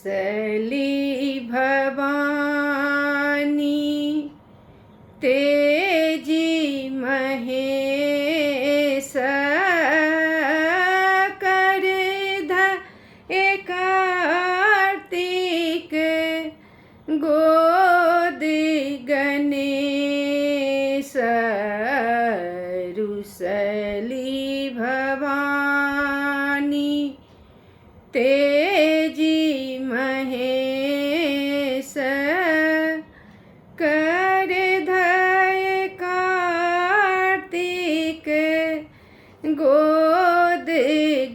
रुसली भवानी तेजी महेश कर कार्तिक गोद गणेश रुसली भवानी तेजी महेश कर कार्तिक गोद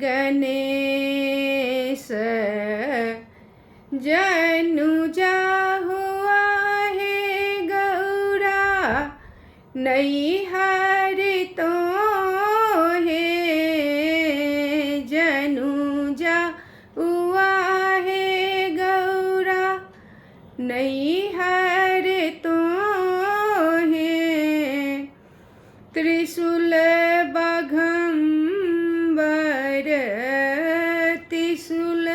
गणेश जनुजा हुआ है गौरा नैहर तो है जनुजा हुआ है गौरा नैहर तो है त्रिशूल बाघंबर त्रिशूल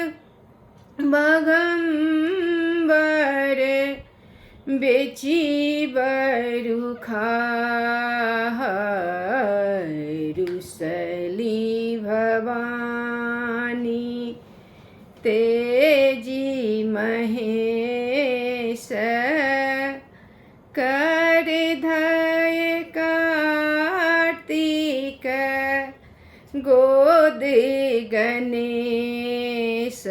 बाघंबर बेची बरुखा रुसली भवानी तेजी महेश कर कार्तिक गोद गणेश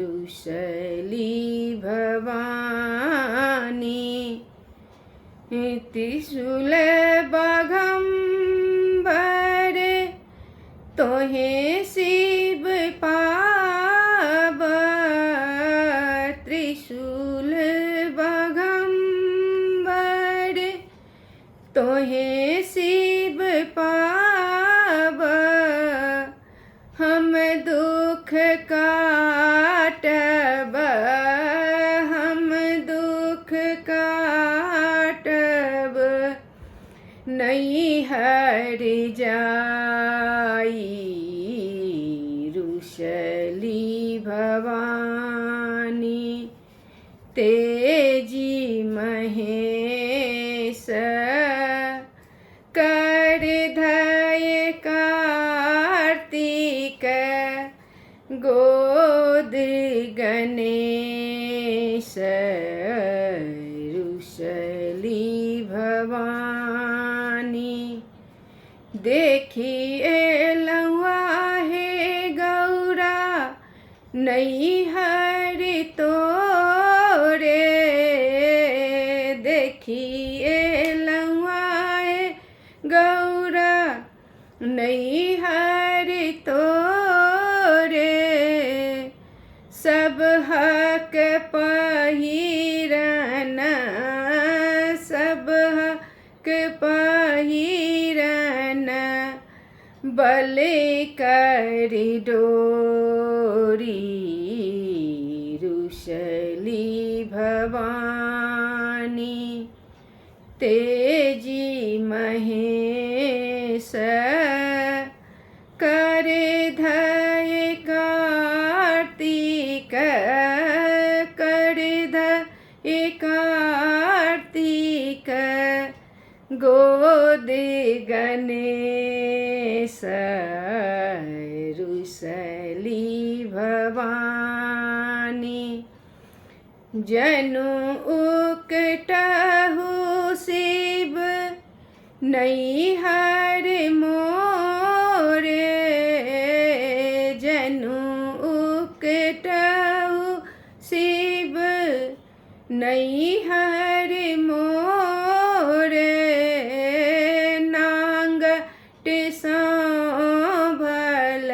रुसली भवानी त्रिशूल बाघंबर तोहे शिव पाव त्रिशूल बाघंबर तोहे शिव पाव हम दुख काटब हम दुख काटब नैहर जाई रुसली भवानी तेजी महेश कर कार्तिक गोद गणेश रुसली भवानी देखिए लौआ है गौरा नैहर तोरे देखिए लौआ है गौरा नैहर तोरे सब हक पहिरन सब हक पहिरन बल कर डोरी रुसली भवानी तेजी महेश कर कार्तिक कर कार्तिक गोद गणेश रुसली भवानी जनु उकटहु शिव नैहर मोरे जनु उकटहु शिव नैहर मोरे नांगट सांभल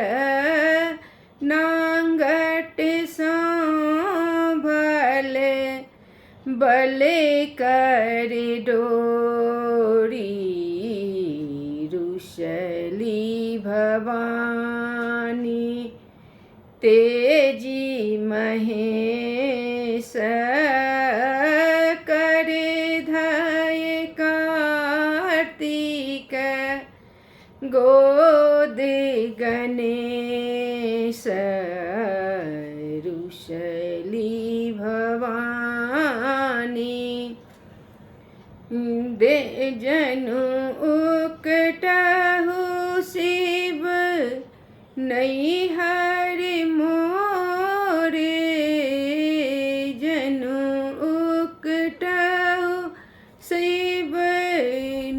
नांगट सांभल बल कर डोरी रुसली भवानी तेजी महेश कर कार्तिक गोद गणेश जनु उकटहु शिव नैहर मोरे, जनु उकटहु शिव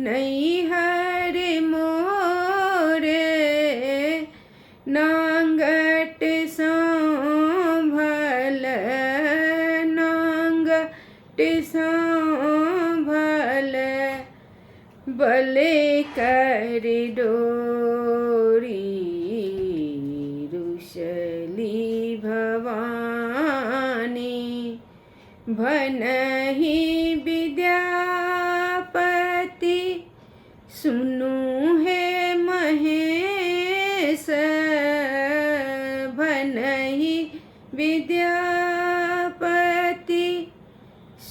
नैहर मोरे, नांगट सांभल नांगट सांभल बले कर डोरी, रुसली भवानी भनहि विद्यापति, सुनु हे महेश भनहि विद्यापति,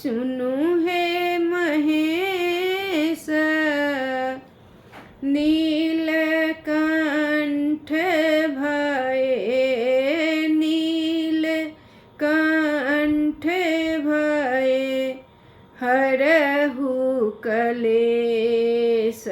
सुनु हे महेश, नीलकंठ भये नीलकंठ भये, हरहु कलेश